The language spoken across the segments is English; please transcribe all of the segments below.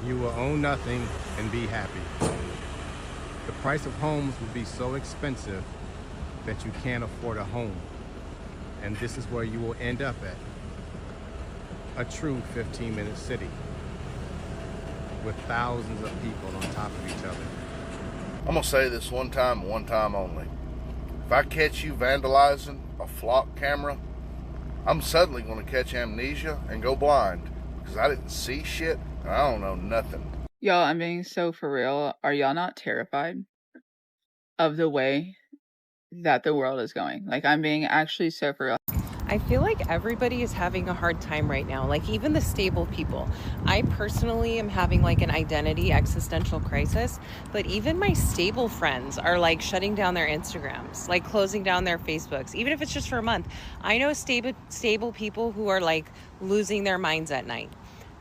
You will own nothing and be happy. The price of homes will be so expensive that you can't afford a home. And this is where you will end up at. A true 15-minute city with thousands of people on top of each other. I'm going to say this one time only. If I catch you vandalizing a flock camera, I'm suddenly going to catch amnesia and go blind because I didn't see shit and I don't know nothing. Y'all, I'm being so for real. Are y'all not terrified of the way that the world is going? Like, I'm being actually so for real. I feel like everybody is having a hard time right now, like even the stable people. I personally am having like an identity existential crisis, but even my stable friends are like shutting down their Instagrams, like closing down their Facebooks, even if it's just for a month. I know stable people who are like losing their minds at night.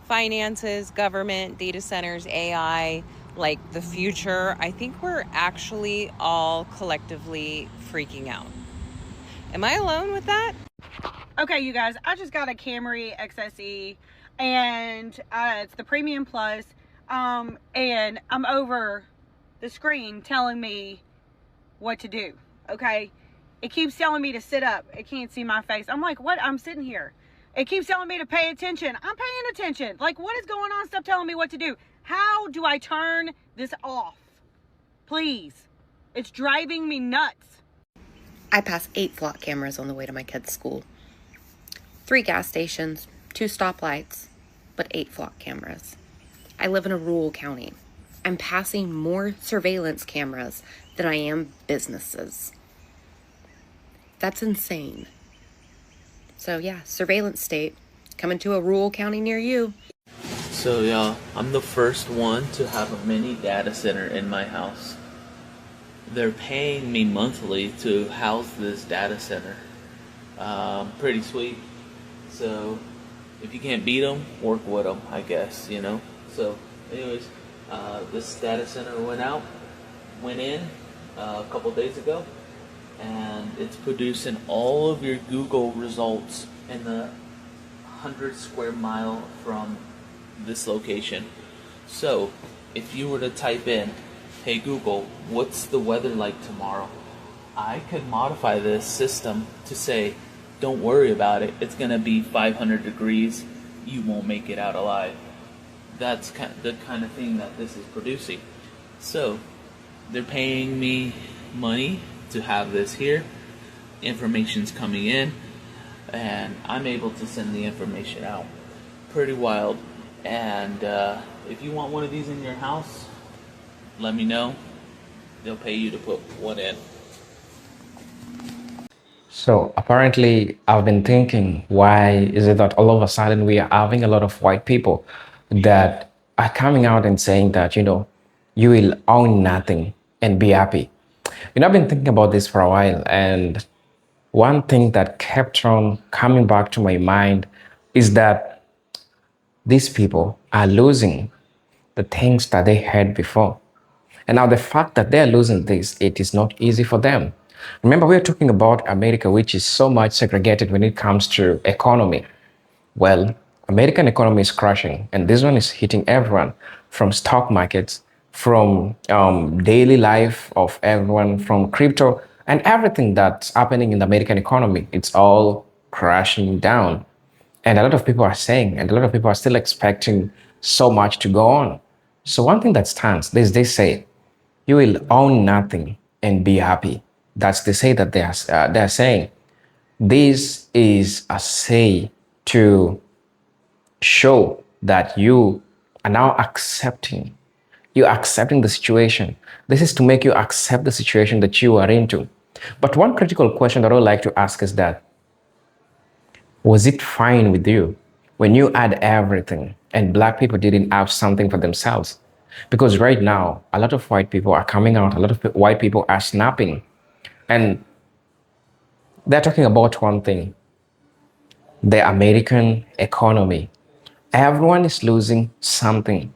Finances, government, data centers, AI, like the future. I think we're actually all collectively freaking out. Am I alone with that? Okay, you guys, I just got a Camry XSE, and it's the Premium Plus, and I'm over the screen telling me what to do, okay? It keeps telling me to sit up. It can't see my face. I'm like, what? I'm sitting here. It keeps telling me to pay attention. I'm paying attention. Like, what is going on? Stop telling me what to do. How do I turn this off? Please. It's driving me nuts. I pass 8 flock cameras on the way to my kids' school. 3 gas stations, 2 stoplights, but 8 flock cameras. I live in a rural county. I'm passing more surveillance cameras than I am businesses. That's insane. So yeah, surveillance state, coming to a rural county near you. So y'all, I'm the first one to have a mini data center in my house. They're paying me monthly to house this data center. Pretty sweet. So if you can't beat them, work with them, I guess, you know. So anyways, this data center went in a couple days ago, and it's producing all of your Google results in the 100 square mile from this location. So if you were to type in, hey Google, what's the weather like tomorrow? I could modify this system to say, don't worry about it. It's going to be 500 degrees. You won't make it out alive. That's the kind of thing that this is producing. So they're paying me money to have this here. Information's coming in, and I'm able to send the information out. Pretty wild. And if you want one of these in your house, let me know. They'll pay you to put one in. So apparently, I've been thinking, why is it that all of a sudden we are having a lot of white people that are coming out and saying that, you will own nothing and be happy? I've been thinking about this for a while, and one thing that kept on coming back to my mind is that these people are losing the things that they had before. And now the fact that they're losing this, it is not easy for them. Remember, we're talking about America, which is so much segregated when it comes to economy. Well, American economy is crashing, and this one is hitting everyone, from stock markets, from daily life of everyone, from crypto, and everything that's happening in the American economy. It's all crashing down. And a lot of people are saying, and a lot of people are still expecting so much to go on. So one thing that stands is they say, you will own nothing and be happy. That's the say that they're saying. This is a say to show that you are now accepting. You're accepting the situation. This is to make you accept the situation that you are into. But one critical question that I would like to ask is that, was it fine with you when you had everything and Black people didn't have something for themselves? Because right now, a lot of white people are coming out, a lot of white people are snapping, and they're talking about one thing: the American economy. Everyone is losing something,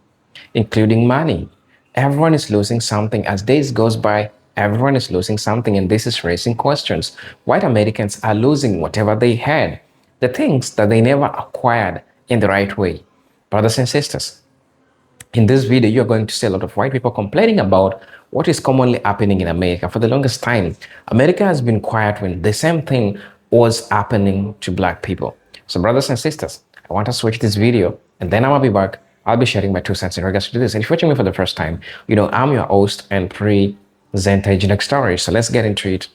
including money. Everyone is losing something. As days goes by, everyone is losing something, and this is raising questions. White Americans are losing whatever they had, the things that they never acquired in the right way. Brothers and sisters, In this video, you're going to see a lot of white people complaining about what is commonly happening in America. For the longest time, America has been quiet when the same thing was happening to black people. So brothers and sisters, I want to switch this video and then I'll be back. I'll be sharing my 2 cents in regards to this. And if you're watching me for the first time, I'm your host and presenter, Generic Stories. So let's get into it.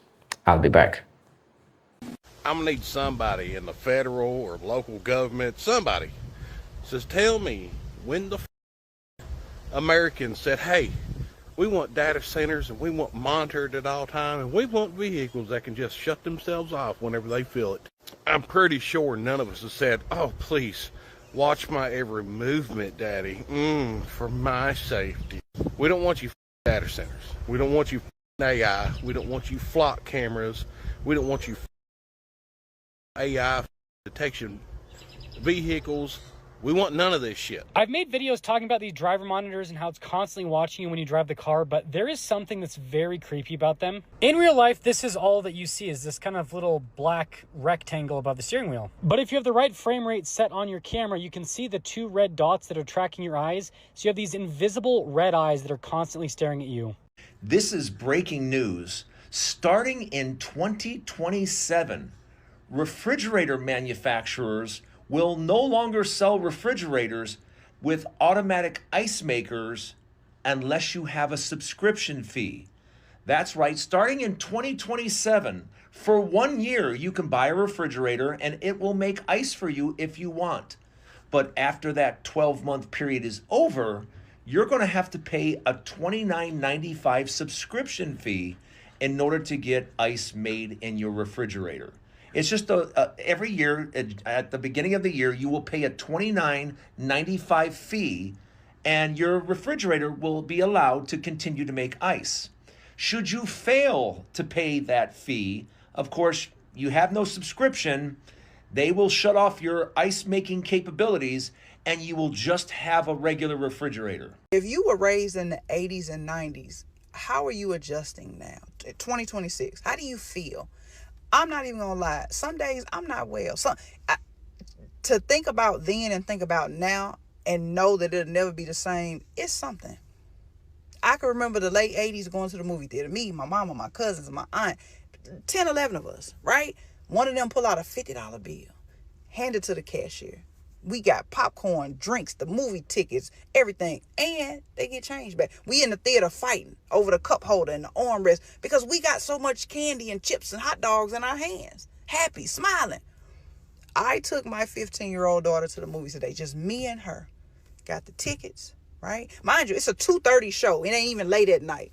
I'll be back. I'm gonna need somebody in the federal or local government, somebody says, tell me when the Americans said, hey, we want data centers and we want monitored at all time and we want vehicles that can just shut themselves off whenever they feel it. I'm pretty sure none of us have said, oh, please watch my every movement, daddy, for my safety. We don't want you data centers. We don't want you AI. We don't want you flock cameras. We don't want you AI detection vehicles. We want none of this shit. I've made videos talking about these driver monitors and how it's constantly watching you when you drive the car, but there is something that's very creepy about them. In real life, this is all that you see, is this kind of little black rectangle above the steering wheel. But if you have the right frame rate set on your camera, you can see the 2 red dots that are tracking your eyes. So you have these invisible red eyes that are constantly staring at you. This is breaking news. Starting in 2027, refrigerator manufacturers will no longer sell refrigerators with automatic ice makers unless you have a subscription fee. That's right, starting in 2027, for 1 year, you can buy a refrigerator and it will make ice for you if you want. But after that 12-month period is over, you're going to have to pay a $29.95 subscription fee in order to get ice made in your refrigerator. It's just every year at the beginning of the year, you will pay a $29.95 fee and your refrigerator will be allowed to continue to make ice. Should you fail to pay that fee, of course, you have no subscription, they will shut off your ice making capabilities and you will just have a regular refrigerator. If you were raised in the 80s and 90s, how are you adjusting now? 2026, how do you feel? I'm not even gonna lie. Some days I'm not well. To think about then and think about now and know that it'll never be the same, it's something. I can remember the late 80s going to the movie theater. Me, my mama, my cousins, my aunt, 10, 11 of us, right? One of them pull out a $50 bill, hand it to the cashier. We got popcorn, drinks, the movie tickets, everything. And they get change back. We in the theater fighting over the cup holder and the armrest because we got so much candy and chips and hot dogs in our hands. Happy, smiling. I took my 15-year-old daughter to the movies today. Just me and her. Got the tickets, right? Mind you, it's a 2:30 show. It ain't even late at night.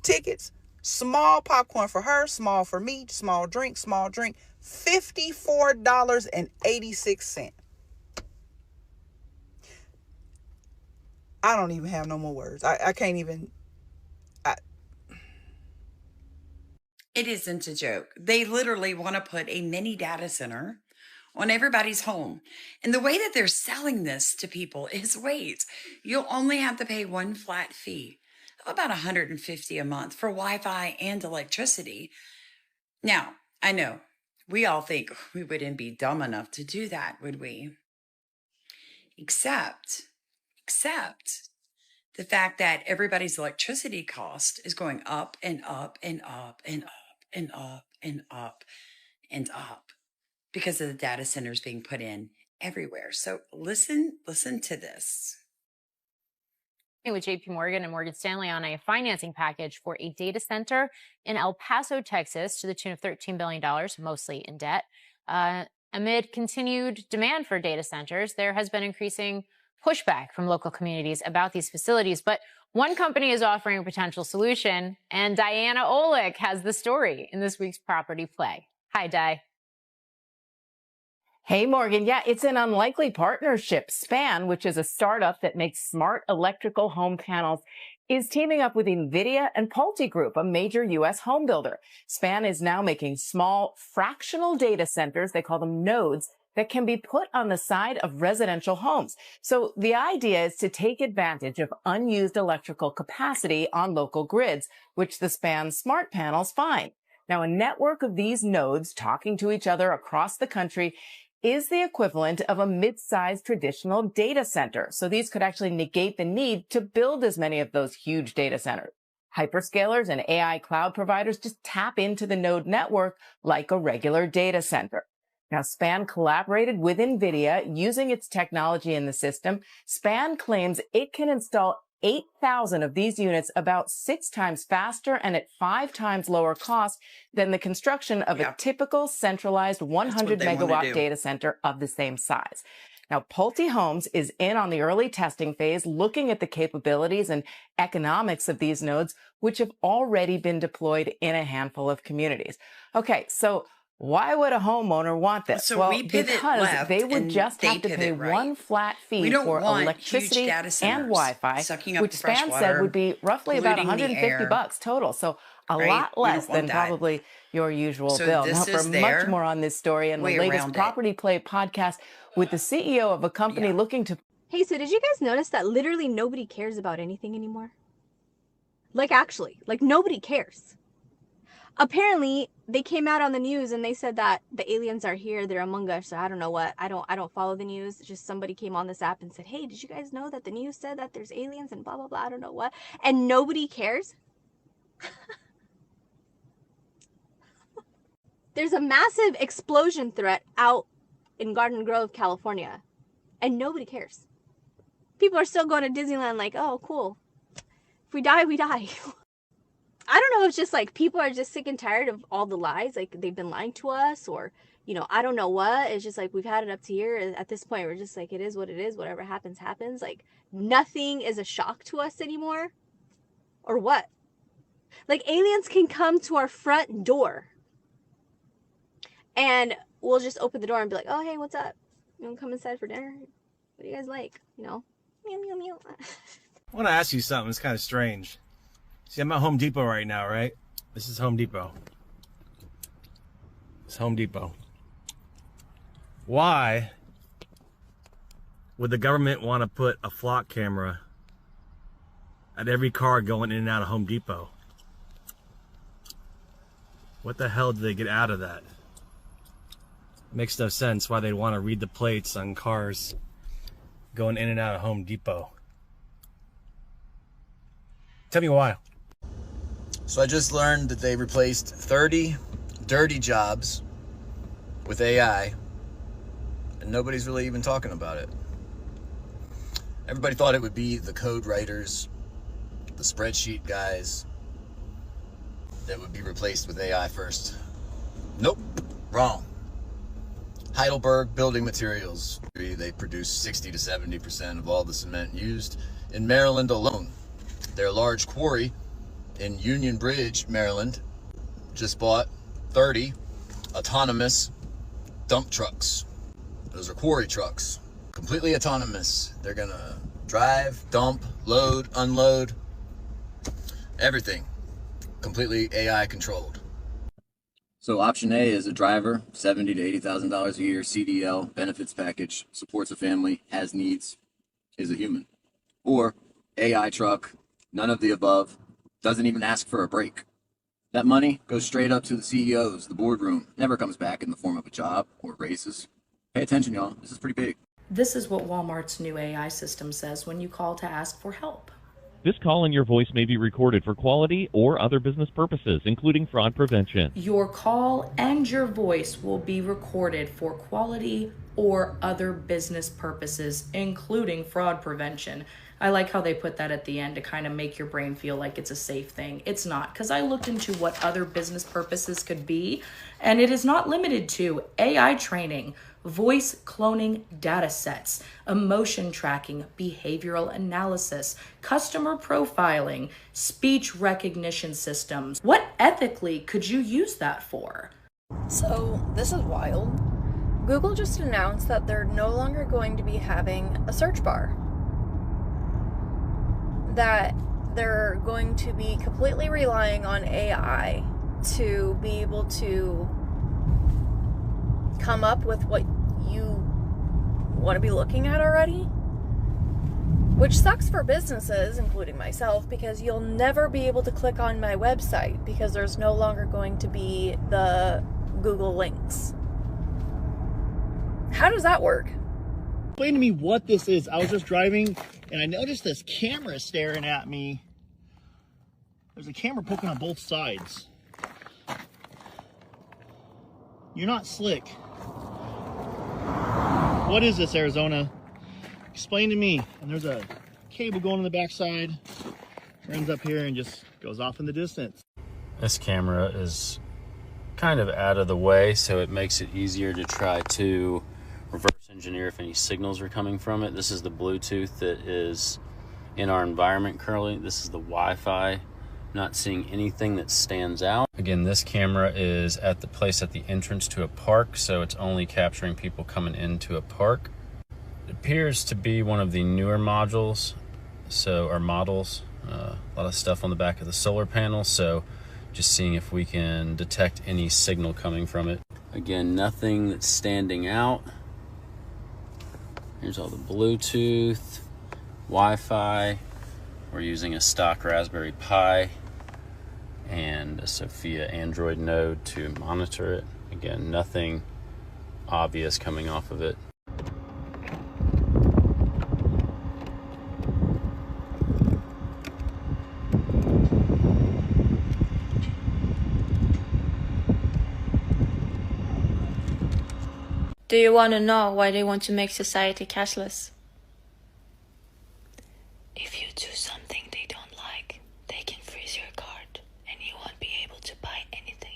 Tickets, small popcorn for her, small for me, small drink, $54.86. I don't even have no more words. I can't even. It isn't a joke. They literally want to put a mini data center on everybody's home. And the way that they're selling this to people is, wait, you'll only have to pay one flat fee of about $150 a month for Wi-Fi and electricity. Now, I know we all think we wouldn't be dumb enough to do that, would we? Except the fact that everybody's electricity cost is going up and up and up and up and up and up and up because of the data centers being put in everywhere. So listen to this. With JP Morgan and Morgan Stanley on a financing package for a data center in El Paso, Texas, to the tune of $13 billion, mostly in debt. Amid continued demand for data centers, there has been increasing pushback from local communities about these facilities. But one company is offering a potential solution, and Diana Olick has the story in this week's Property Play. Hi, Di. Hey, Morgan. Yeah, it's an unlikely partnership. Span, which is a startup that makes smart electrical home panels, is teaming up with NVIDIA and PulteGroup, a major U.S. home builder. Span is now making small fractional data centers, they call them nodes, that can be put on the side of residential homes. So the idea is to take advantage of unused electrical capacity on local grids, which the Span smart panels find. Now, a network of these nodes talking to each other across the country is the equivalent of a mid-sized traditional data center. So these could actually negate the need to build as many of those huge data centers. Hyperscalers and AI cloud providers just tap into the node network like a regular data center. Now, SPAN collaborated with NVIDIA using its technology in the system. SPAN claims it can install 8,000 of these units about 6 times faster and at 5 times lower cost than the construction of a typical centralized 100 megawatt data center of the same size. Now, Pulte Homes is in on the early testing phase, looking at the capabilities and economics of these nodes, which have already been deployed in a handful of communities. Okay, so why would a homeowner want this? So well, we pivot because left they would and just they have to pay pivot right. one flat We fee don't for want electricity huge data and centers Wi-Fi, sucking up which the fresh SPAN water, said would be roughly about polluting the $150 air, total. So a right? lot We don't less want than that. probably your usual So bill. Now, this for is much their more on this story and the way latest around it. Property Play podcast with the CEO of a company looking to... Hey, so did you guys notice that literally nobody cares about anything anymore? Like, actually, like, nobody cares. Apparently, they came out on the news and they said that the aliens are here, they're among us. So I don't know what. I don't follow the news. Just somebody came on this app and said, "Hey, did you guys know that the news said that there's aliens and blah blah blah, I don't know what." And nobody cares. There's a massive explosion threat out in Garden Grove, California, and nobody cares. People are still going to Disneyland like, "Oh, cool. If we die, we die." I don't know if it's just like people are just sick and tired of all the lies, like they've been lying to us, or, you know, I don't know what. It's just like we've had it up to here. At this point, we're just like, it is what it is. Whatever happens, happens. Like nothing is a shock to us anymore. Or what? Like aliens can come to our front door and we'll just open the door and be like, "Oh, hey, what's up? You want to come inside for dinner? What do you guys like? You know?" Meow, meow, meow. I want to ask you something. It's kind of strange. See, I'm at Home Depot right now, right? This is Home Depot. It's Home Depot. Why would the government want to put a flock camera at every car going in and out of Home Depot? What the hell did they get out of that? Makes no sense why they'd want to read the plates on cars going in and out of Home Depot. Tell me why. So I just learned that they replaced 30 dirty jobs with AI, and nobody's really even talking about it. Everybody thought it would be the code writers, the spreadsheet guys, that would be replaced with AI first. Nope, wrong. Heidelberg Building Materials, they produce 60 to 70% of all the cement used in Maryland alone. Their large quarry in Union Bridge, Maryland, just bought 30 autonomous dump trucks. Those are quarry trucks, completely autonomous. They're gonna drive, dump, load, unload, everything, completely AI controlled. So option A is a driver, $70,000 to $80,000 a year, CDL, benefits package, supports a family, has needs, is a human. Or AI truck, none of the above, doesn't even ask for a break. That money goes straight up to the CEOs, the boardroom, never comes back in the form of a job or raises. Pay attention, y'all. This is pretty big. This is what Walmart's new AI system says when you call to ask for help. This call and your voice may be recorded for quality or other business purposes, including fraud prevention. Your call and your voice will be recorded for quality or other business purposes, including fraud prevention. I like how they put that at the end to kind of make your brain feel like it's a safe thing. It's not, because I looked into what other business purposes could be, and it is not limited to AI training, voice cloning data sets, emotion tracking, behavioral analysis, customer profiling, speech recognition systems. What ethically could you use that for? So this is wild. Google just announced that they're no longer going to be having a search bar. That they're going to be completely relying on AI to be able to come up with what you want to be looking at already. Which sucks for businesses, including myself, because you'll never be able to click on my website because there's no longer going to be the Google links. How does that work? Explain to me what this is. I was just driving and I noticed this camera staring at me. There's a camera poking on both sides. You're not slick. What is this, Arizona? Explain to me. And there's a cable going on the backside. Runs up here and just goes off in the distance. This camera is kind of out of the way, so it makes it easier to try to reverse engineer if any signals are coming from it. This is the Bluetooth that is in our environment currently. This is the Wi-Fi. Not seeing anything that stands out. Again, this camera is at the place at the entrance to a park, so it's only capturing people coming into a park. It appears to be one of the newer modules, or models. A lot of stuff on the back of the solar panel, so just seeing if we can detect any signal coming from it. Again, nothing that's standing out. Here's all the Bluetooth, Wi-Fi. We're using a stock Raspberry Pi and a Sophia Android node to monitor it. Again, nothing obvious coming off of it. Do you want to know why they want to make society cashless? If you do something they don't like, they can freeze your card and you won't be able to buy anything.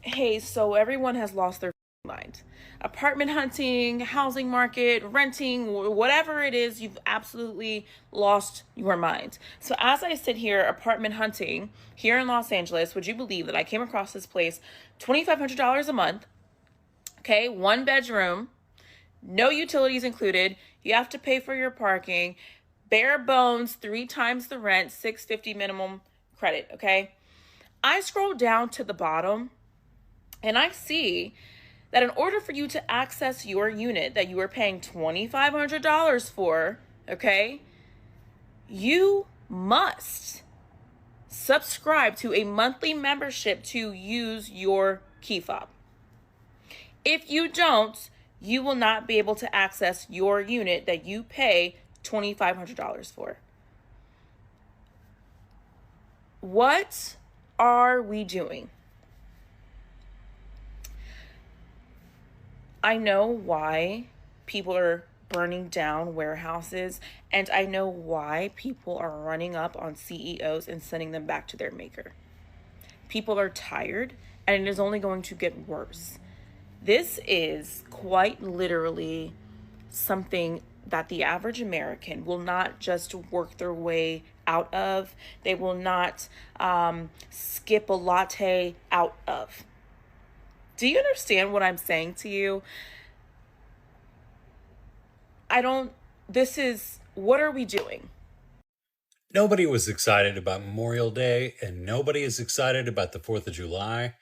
Hey, so everyone has lost their mind. Apartment hunting, housing market, renting, whatever it is, you've absolutely lost your mind. So as I sit here apartment hunting here in Los Angeles, would you believe that I came across this place, $2,500 a month, okay, 1 bedroom, no utilities included, you have to pay for your parking, bare bones, 3 times the rent, $650 minimum credit, okay? I scroll down to the bottom and I see that in order for you to access your unit that you are paying $2,500 for, okay, you must subscribe to a monthly membership to use your key fob. If you don't, you will not be able to access your unit that you pay $2,500 for. What are we doing? I know why people are burning down warehouses, and I know why people are running up on CEOs and sending them back to their maker. People are tired, and it is only going to get worse. This is quite literally something that the average American will not just work their way out of. They will not skip a latte out of. Do you understand what I'm saying to you? What are we doing? Nobody was excited about Memorial Day, and nobody is excited about the 4th of July.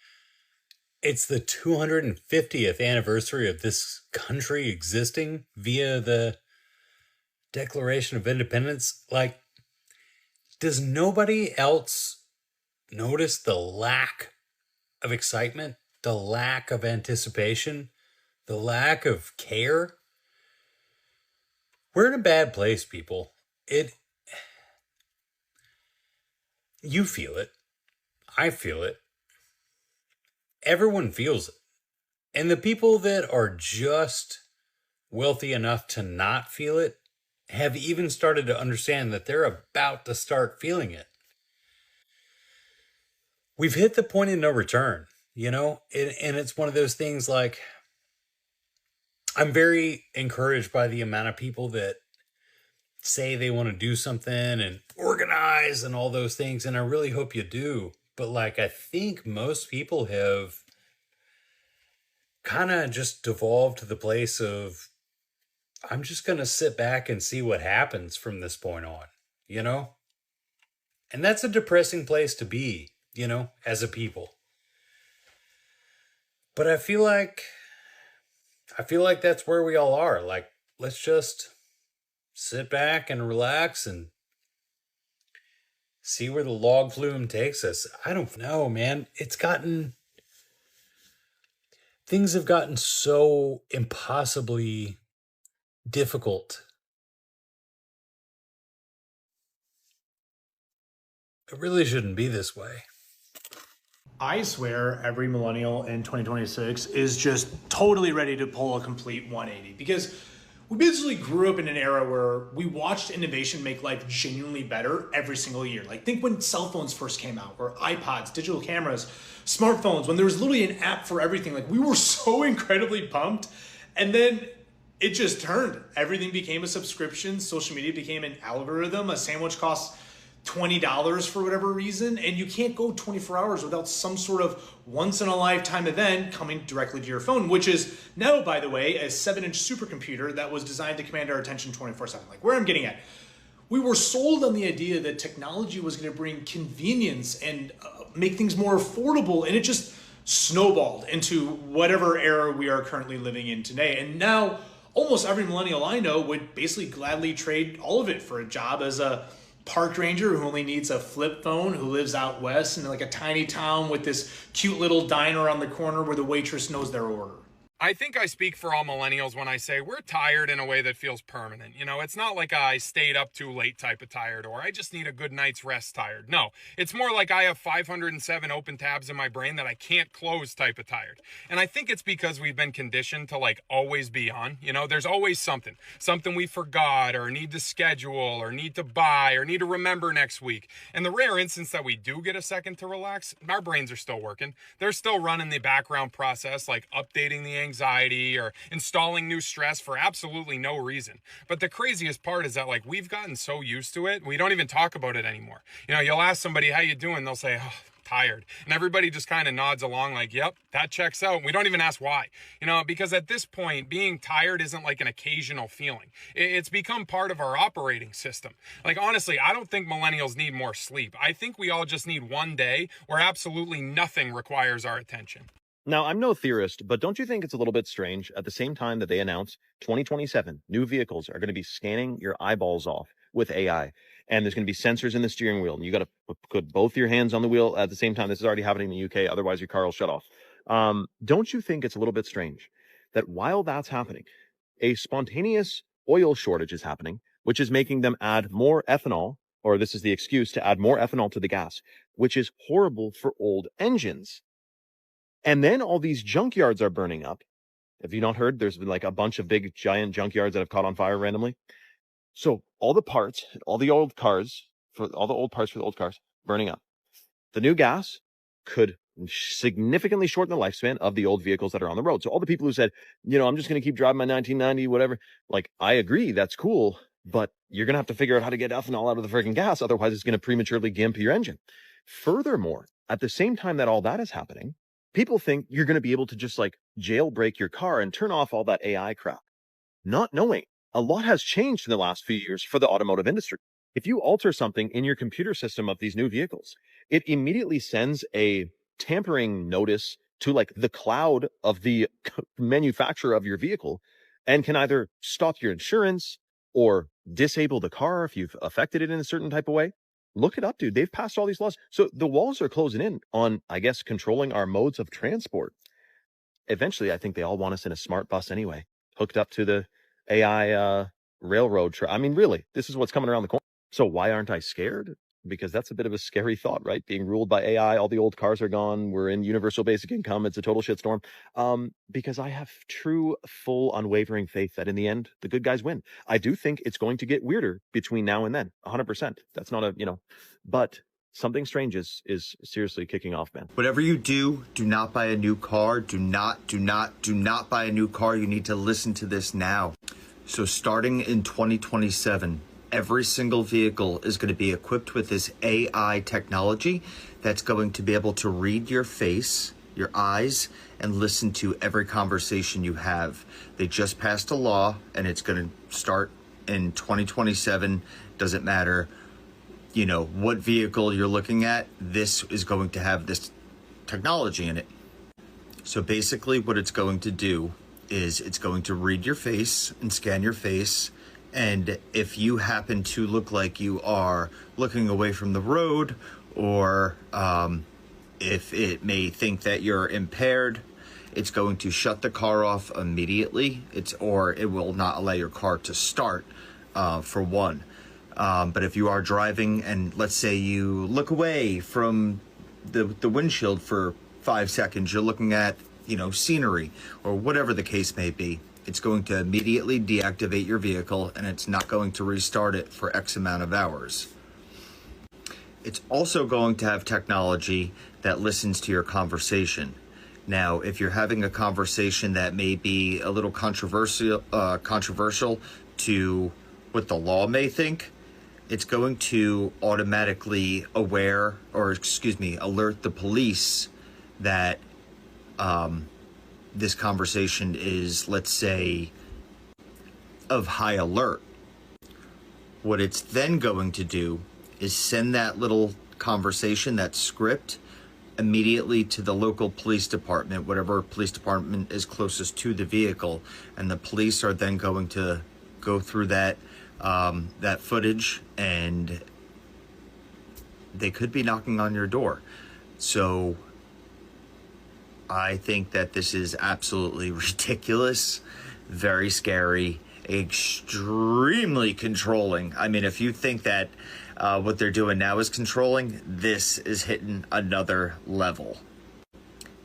It's the 250th anniversary of this country existing via the Declaration of Independence. Like, does nobody else notice the lack of excitement, the lack of anticipation, the lack of care? We're in a bad place, people. You feel it. I feel it. Everyone feels it. And the people that are just wealthy enough to not feel it have even started to understand that they're about to start feeling it. We've hit the point of no return, you know? And it's one of those things like, I'm very encouraged by the amount of people that say they want to do something and organize and all those things. And I really hope you do. But like, I think most people have kind of just devolved to the place of, I'm just going to sit back and see what happens from this point on, you know? And that's a depressing place to be, you know, as a people. But I feel like that's where we all are. Like, let's just sit back and relax and see where the log flume takes us. I don't know, man. It's gotten things have gotten so impossibly difficult. It really shouldn't be this way. I swear every millennial in 2026 is just totally ready to pull a complete 180 because we basically grew up in an era where we watched innovation make life genuinely better every single year. Like think when cell phones first came out, or iPods, digital cameras, smartphones, when there was literally an app for everything. Like we were so incredibly pumped. And then it just turned. Everything became a subscription. Social media became an algorithm. A sandwich costs $20 for whatever reason, and you can't go 24 hours without some sort of once-in-a-lifetime event coming directly to your phone, which is now, by the way, a 7-inch supercomputer that was designed to command our attention 24/7. Like where I'm getting at, we were sold on the idea that technology was going to bring convenience and make things more affordable, and it just snowballed into whatever era we are currently living in today. And now almost every millennial I know would basically gladly trade all of it for a job as a park ranger who only needs a flip phone, who lives out west in like a tiny town with this cute little diner on the corner where the waitress knows their order. I think I speak for all millennials when I say we're tired in a way that feels permanent. You know, it's not like I stayed up too late type of tired, or I just need a good night's rest tired. No, it's more like I have 507 open tabs in my brain that I can't close type of tired. And I think it's because we've been conditioned to like always be on. You know, there's always something we forgot or need to schedule or need to buy or need to remember next week. And the rare instance that we do get a second to relax, our brains are still working. They're still running the background process, like updating the anxiety or installing new stress for absolutely no reason. But the craziest part is that like we've gotten so used to it, we don't even talk about it anymore. You know, you'll ask somebody, how you doing? They'll say, oh, tired. And everybody just kind of nods along like, yep, that checks out. We don't even ask why, you know, because at this point, being tired isn't like an occasional feeling. It's become part of our operating system. Like, honestly, I don't think millennials need more sleep. I think we all just need one day where absolutely nothing requires our attention. Now, I'm no theorist, but don't you think it's a little bit strange at the same time that they announce 2027 new vehicles are going to be scanning your eyeballs off with AI, and there's going to be sensors in the steering wheel, and you got to put both your hands on the wheel at the same time. This is already happening in the UK, otherwise your car will shut off. Don't you think it's a little bit strange that while that's happening, a spontaneous oil shortage is happening, which is making them add more ethanol, or this is the excuse to add more ethanol to the gas, which is horrible for old engines. And then all these junkyards are burning up. Have you not heard? There's been like a bunch of big, giant junkyards that have caught on fire randomly. So all the parts, all the old parts for the old cars burning up. The new gas could significantly shorten the lifespan of the old vehicles that are on the road. So all the people who said, you know, I'm just going to keep driving my 1990, whatever, like, I agree, that's cool, but you're going to have to figure out how to get ethanol out of the freaking gas. Otherwise, it's going to prematurely gimp your engine. Furthermore, at the same time that all that is happening, people think you're going to be able to just like jailbreak your car and turn off all that AI crap, not knowing a lot has changed in the last few years for the automotive industry. If you alter something in your computer system of these new vehicles, it immediately sends a tampering notice to like the cloud of the manufacturer of your vehicle and can either stop your insurance or disable the car if you've affected it in a certain type of way. Look it up, dude. They've passed all these laws. So the walls are closing in on, I guess, controlling our modes of transport. Eventually, I think they all want us in a smart bus anyway, hooked up to the AI railroad. I mean, really, this is what's coming around the corner. So why aren't I scared? Because that's a bit of a scary thought, right? Being ruled by AI, all the old cars are gone. We're in universal basic income. It's a total shitstorm. Because I have true, full, unwavering faith that in the end, the good guys win. I do think it's going to get weirder between now and then. 100%. That's not but something strange is seriously kicking off, man. Whatever you do not buy a new car. Do not buy a new car. You need to listen to this now. So starting in 2027, every single vehicle is going to be equipped with this AI technology that's going to be able to read your face, your eyes, and listen to every conversation you have. They just passed a law, and it's going to start in 2027. Doesn't matter, what vehicle you're looking at. This is going to have this technology in it. So basically what it's going to do is it's going to read your face and scan your face. And if you happen to look like you are looking away from the road, or if it may think that you're impaired, It's going to shut the car off immediately. Or it will not allow your car to start, for one. But if you are driving and let's say you look away from the windshield for 5 seconds, you're looking at, scenery or whatever the case may be, it's going to immediately deactivate your vehicle and it's not going to restart it for X amount of hours. It's also going to have technology that listens to your conversation. Now, if you're having a conversation that may be a little controversial to what the law may think, it's going to automatically alert the police that this conversation is, let's say, of high alert. What it's then going to do is send that little conversation, that script, immediately to the local police department, whatever police department is closest to the vehicle, and the police are then going to go through that footage, and they could be knocking on your door. So I think that this is absolutely ridiculous, very scary, extremely controlling. I mean, if you think that what they're doing now is controlling, this is hitting another level.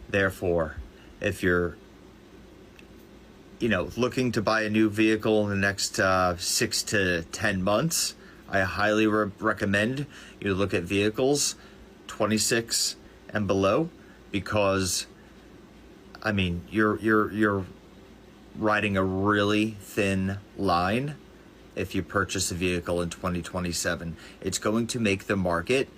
Therefore, if you're looking to buy a new vehicle in the next 6 to 10 months, I highly recommend you look at vehicles 26 and below, because I mean, you're riding a really thin line if you purchase a vehicle in 2027. It's going to make the market,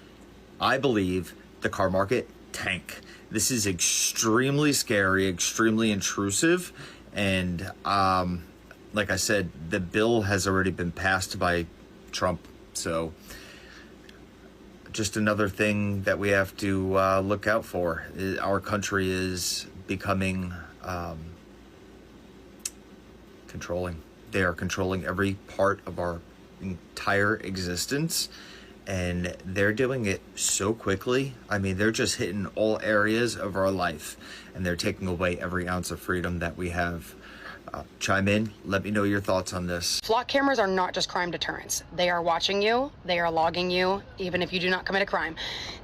I believe, the car market tank. This is extremely scary, extremely intrusive, and like I said, the bill has already been passed by Trump, so just another thing that we have to look out for. Our country is becoming controlling. They are controlling every part of our entire existence, and they're doing it so quickly. I mean, they're just hitting all areas of our life, and they're taking away every ounce of freedom that we have. Chime in, let me know your thoughts on this. Flock cameras are not just crime deterrents. They are watching you, they are logging you, even if you do not commit a crime.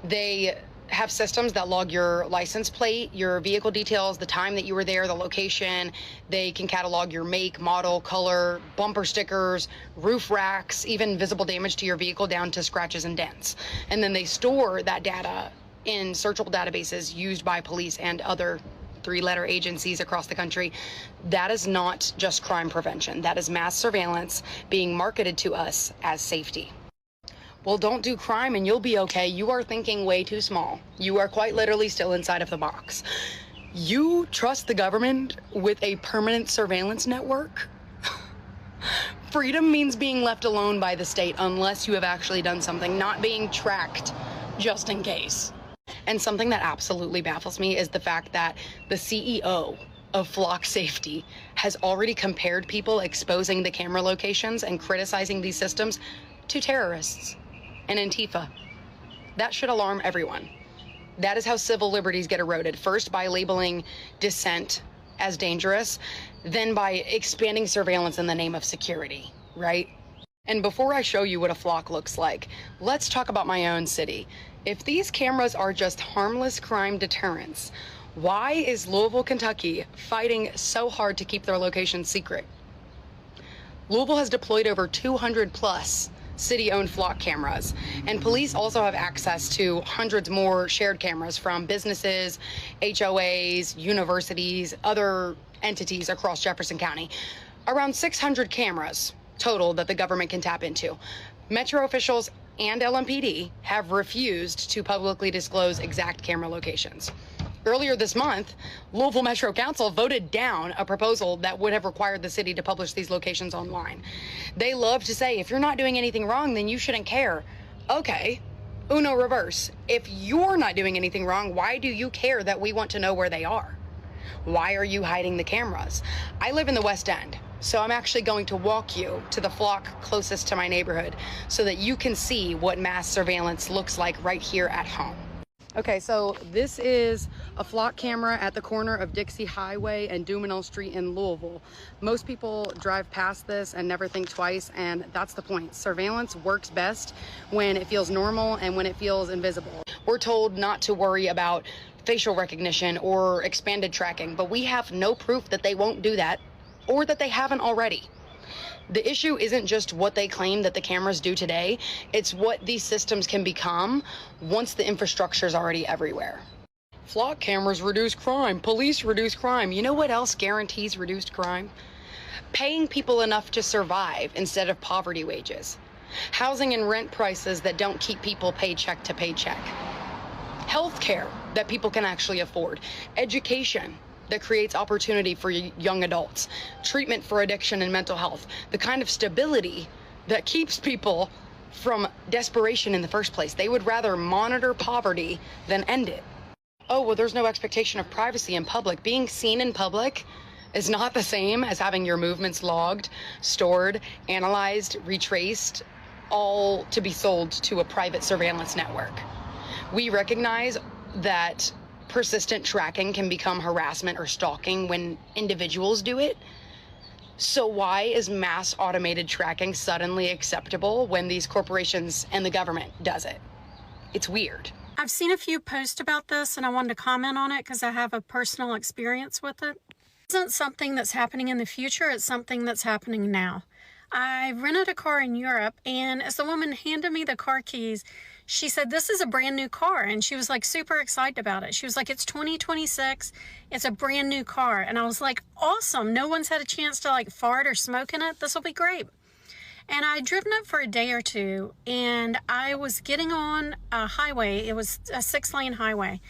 They have systems that log your license plate, your vehicle details, the time that you were there, the location. They can catalog your make, model, color, bumper stickers, roof racks, even visible damage to your vehicle down to scratches and dents. And then they store that data in searchable databases used by police and other three-letter agencies across the country. That is not just crime prevention. That is mass surveillance being marketed to us as safety. Well, don't do crime and you'll be okay. You are thinking way too small. You are quite literally still inside of the box. You trust the government with a permanent surveillance network? Freedom means being left alone by the state unless you have actually done something, not being tracked just in case. And something that absolutely baffles me is the fact that the CEO of Flock Safety has already compared people exposing the camera locations and criticizing these systems to terrorists and Antifa. That should alarm everyone. That is how civil liberties get eroded. First by labeling dissent as dangerous, then by expanding surveillance in the name of security, right? And before I show you what a flock looks like, let's talk about my own city. If these cameras are just harmless crime deterrents, why is Louisville, Kentucky fighting so hard to keep their location secret? Louisville has deployed over 200 plus city-owned flock cameras, and police also have access to hundreds more shared cameras from businesses, HOAs, universities, other entities across Jefferson County. Around 600 cameras total that the government can tap into. Metro officials and LMPD have refused to publicly disclose exact camera locations. Earlier this month, Louisville Metro Council voted down a proposal that would have required the city to publish these locations online. They love to say, if you're not doing anything wrong, then you shouldn't care. Okay, uno reverse. If you're not doing anything wrong, why do you care that we want to know where they are? Why are you hiding the cameras? I live in the West End, so I'm actually going to walk you to the flock closest to my neighborhood so that you can see what mass surveillance looks like right here at home. Okay, so this is a flock camera at the corner of Dixie Highway and Dumenil Street in Louisville. Most people drive past this and never think twice, and that's the point. Surveillance works best when it feels normal and when it feels invisible. We're told not to worry about facial recognition or expanded tracking, but we have no proof that they won't do that or that they haven't already. The issue isn't just what they claim that the cameras do today, it's what these systems can become once the infrastructure is already everywhere. Flock cameras reduce crime, police reduce crime. You know what else guarantees reduced crime? Paying people enough to survive instead of poverty wages. Housing and rent prices that don't keep people paycheck to paycheck. Healthcare that people can actually afford. Education that creates opportunity for young adults, treatment for addiction and mental health, the kind of stability that keeps people from desperation in the first place. They would rather monitor poverty than end it. Oh, well, there's no expectation of privacy in public. Being seen in public is not the same as having your movements logged, stored, analyzed, retraced, all to be sold to a private surveillance network. We recognize that persistent tracking can become harassment or stalking when individuals do it. So why is mass automated tracking suddenly acceptable when these corporations and the government does it? It's weird. I've seen a few posts about this and I wanted to comment on it because I have a personal experience with it. It isn't something that's happening in the future, it's something that's happening now. I rented a car in Europe, and as the woman handed me the car keys, she said, this is a brand new car. And she was like super excited about it. She was like, it's 2026. It's a brand new car. And I was like, awesome. No one's had a chance to like fart or smoke in it. This will be great. And I'd driven it for a day or two, and I was getting on a highway. It was a 6-lane highway.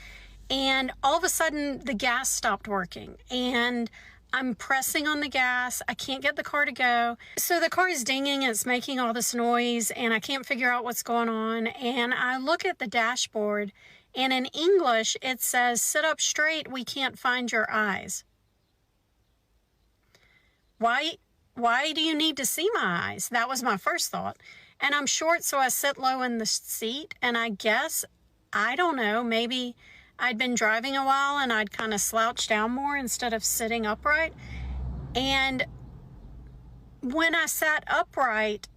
And all of a sudden the gas stopped working, and I'm pressing on the gas. I can't get the car to go. So the car is dinging, it's making all this noise, and I can't figure out what's going on. And I look at the dashboard, and in English, it says, sit up straight, we can't find your eyes. Why do you need to see my eyes? That was my first thought. And I'm short, so I sit low in the seat, and I guess, I don't know, maybe I'd been driving a while and I'd kind of slouch down more instead of sitting upright. And when I sat upright,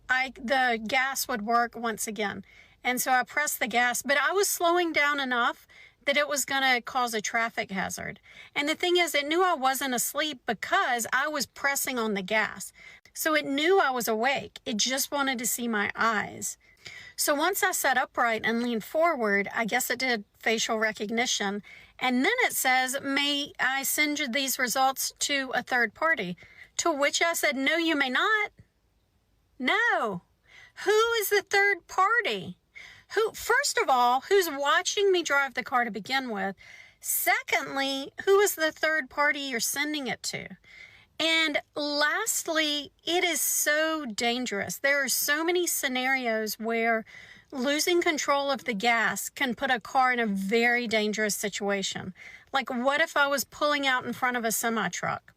the gas would work once again. And so I pressed the gas, but I was slowing down enough that it was going to cause a traffic hazard. And the thing is, it knew I wasn't asleep because I was pressing on the gas. So it knew I was awake. It just wanted to see my eyes. So once I sat upright and leaned forward, I guess it did facial recognition. And then it says, may I send you these results to a third party? To which I said, no, you may not. No. Who is the third party? Who, first of all, who's watching me drive the car to begin with? Secondly, who is the third party you're sending it to? And lastly, it is so dangerous. There are so many scenarios where losing control of the gas can put a car in a very dangerous situation. Like, what if I was pulling out in front of a semi-truck?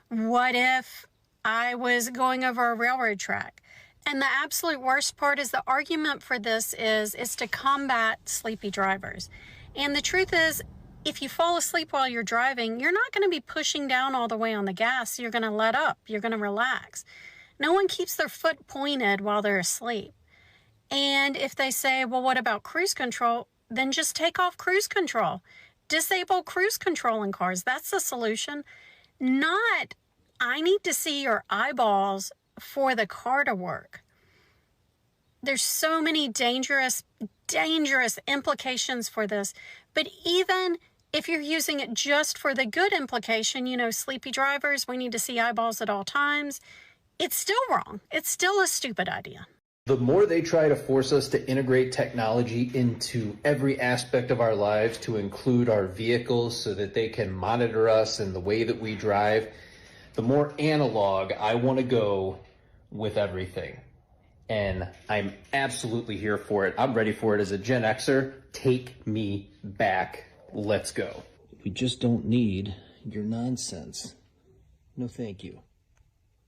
What if I was going over a railroad track? And the absolute worst part is the argument for this is to combat sleepy drivers. And the truth is, if you fall asleep while you're driving, you're not going to be pushing down all the way on the gas. You're going to let up. You're going to relax. No one keeps their foot pointed while they're asleep. And if they say, well, what about cruise control? Then just take off cruise control. Disable cruise control in cars. That's the solution. Not, I need to see your eyeballs for the car to work. There's so many dangerous implications for this. But even if you're using it just for the good implication, you know, sleepy drivers, we need to see eyeballs at all times, it's still wrong. It's still a stupid idea. The more they try to force us to integrate technology into every aspect of our lives, to include our vehicles so that they can monitor us and the way that we drive, the more analog I want to go with everything. And I'm absolutely here for it. I'm ready for it as a Gen Xer. Take me back. Let's go. We just don't need your nonsense. No, thank you.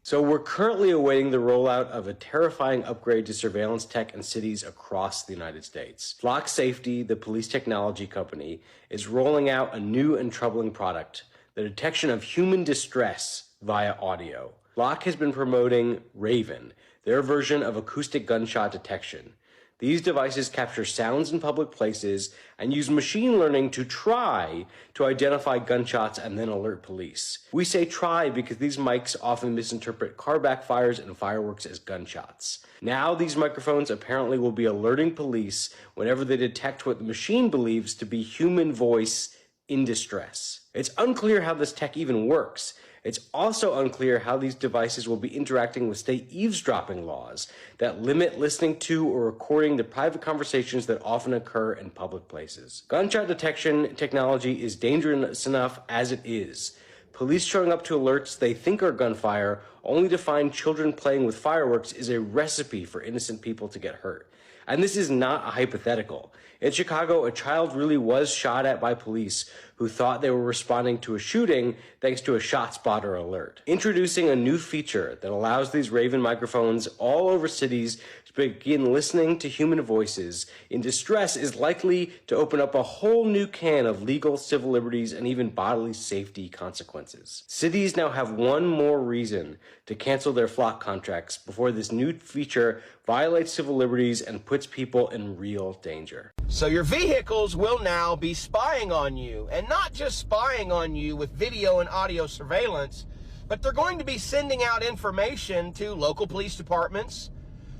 So we're currently awaiting the rollout of a terrifying upgrade to surveillance tech in cities across the United States. Flock Safety, the police technology company, is rolling out a new and troubling product, the detection of human distress via audio. Flock has been promoting Raven, their version of acoustic gunshot detection. These devices capture sounds in public places and use machine learning to try to identify gunshots and then alert police. We say try because these mics often misinterpret car backfires and fireworks as gunshots. Now these microphones apparently will be alerting police whenever they detect what the machine believes to be human voice in distress. It's unclear how this tech even works. It's also unclear how these devices will be interacting with state eavesdropping laws that limit listening to or recording the private conversations that often occur in public places. Gunshot detection technology is dangerous enough as it is. Police showing up to alerts they think are gunfire only to find children playing with fireworks is a recipe for innocent people to get hurt. And this is not a hypothetical. In Chicago, a child really was shot at by police who thought they were responding to a shooting thanks to a shot spotter alert. Introducing a new feature that allows these Raven microphones all over cities to begin listening to human voices in distress is likely to open up a whole new can of legal, civil liberties, and even bodily safety consequences. Cities now have one more reason to cancel their flock contracts before this new feature violates civil liberties and puts people in real danger. So your vehicles will now be spying on you, and not just spying on you with video and audio surveillance, but they're going to be sending out information to local police departments.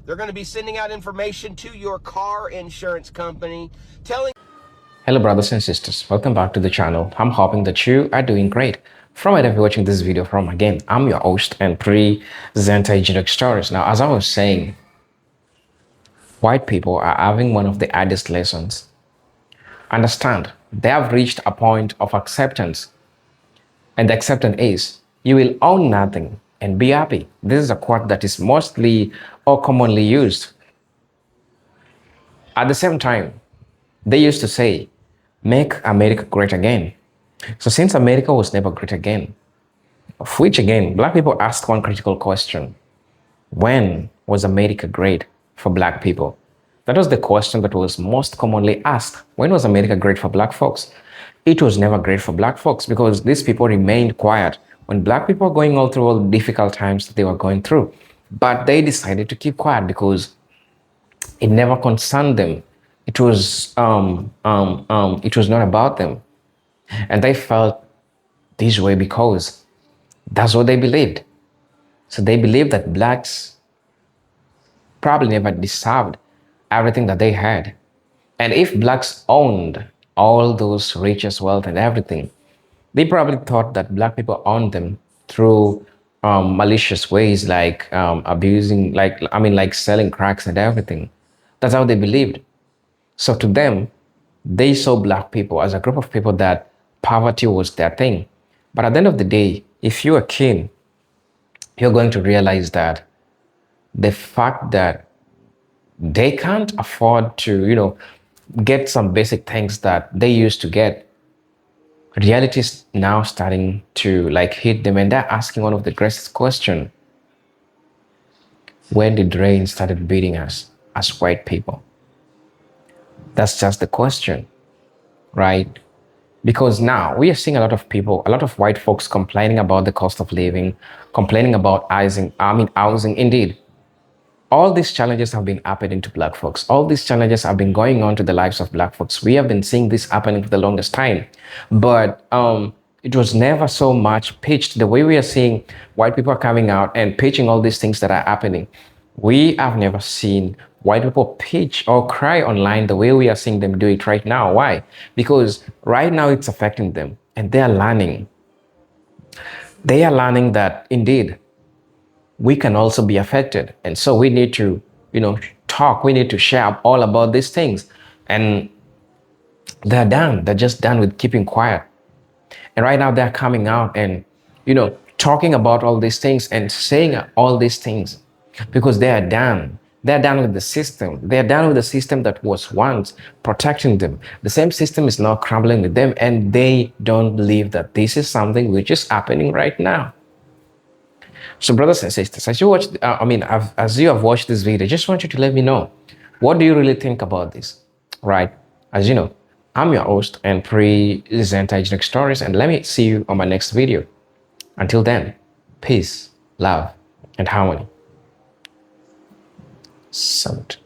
They're going to be sending out information to your car insurance company, telling... Hello brothers and sisters, welcome back to the channel. I'm hoping that you are doing great. From wherever you're watching this video from, again, I'm your host and presenter Ejidok Stories. Now, as I was saying, white people are having one of the hardest lessons. Understand, they have reached a point of acceptance. And the acceptance is, you will own nothing and be happy. This is a quote that is mostly or commonly used. At the same time, they used to say, make America great again. So since America was never great again, of which again, black people ask one critical question. When was America great for black people? That was the question that was most commonly asked. When was America great for black folks? It was never great for black folks because these people remained quiet when black people were going all through all the difficult times that they were going through. But they decided to keep quiet because it never concerned them. It was not about them. And they felt this way because that's what they believed. So they believed that blacks probably never deserved everything that they had. And if blacks owned all those riches, wealth, and everything, they probably thought that black people owned them through malicious ways like abusing, like selling cracks and everything. That's how they believed. So to them, they saw black people as a group of people that poverty was their thing. But at the end of the day, if you're keen, you're going to realize that the fact that they can't afford to, get some basic things that they used to get, reality is now starting to hit them, and they're asking one of the greatest questions. When did rain started beating us as white people? That's just the question, right? Because now we are seeing a lot of people, a lot of white folks complaining about the cost of living, complaining about housing, indeed. All these challenges have been happening to black folks. All these challenges have been going on to the lives of black folks. We have been seeing this happening for the longest time. But it was never so much pitched the way we are seeing white people coming out and pitching all these things that are happening. We have never seen white people pitch or cry online the way we are seeing them do it right now. Why? Because right now it's affecting them and they are learning. They are learning that indeed we can also be affected. And so we need to, talk. We need to share all about these things. And they're done. They're just done with keeping quiet. And right now they're coming out and, talking about all these things and saying all these things because they are done. They're done with the system. They're done with the system that was once protecting them. The same system is now crumbling with them, and they don't believe that this is something which is happening right now. So brothers and sisters, as you watch, as you have watched this video, I just want you to let me know, what do you really think about this, right? As you know, I'm your host and presenter Generic Stories, and let me see you on my next video. Until then, peace, love, and harmony. Salute.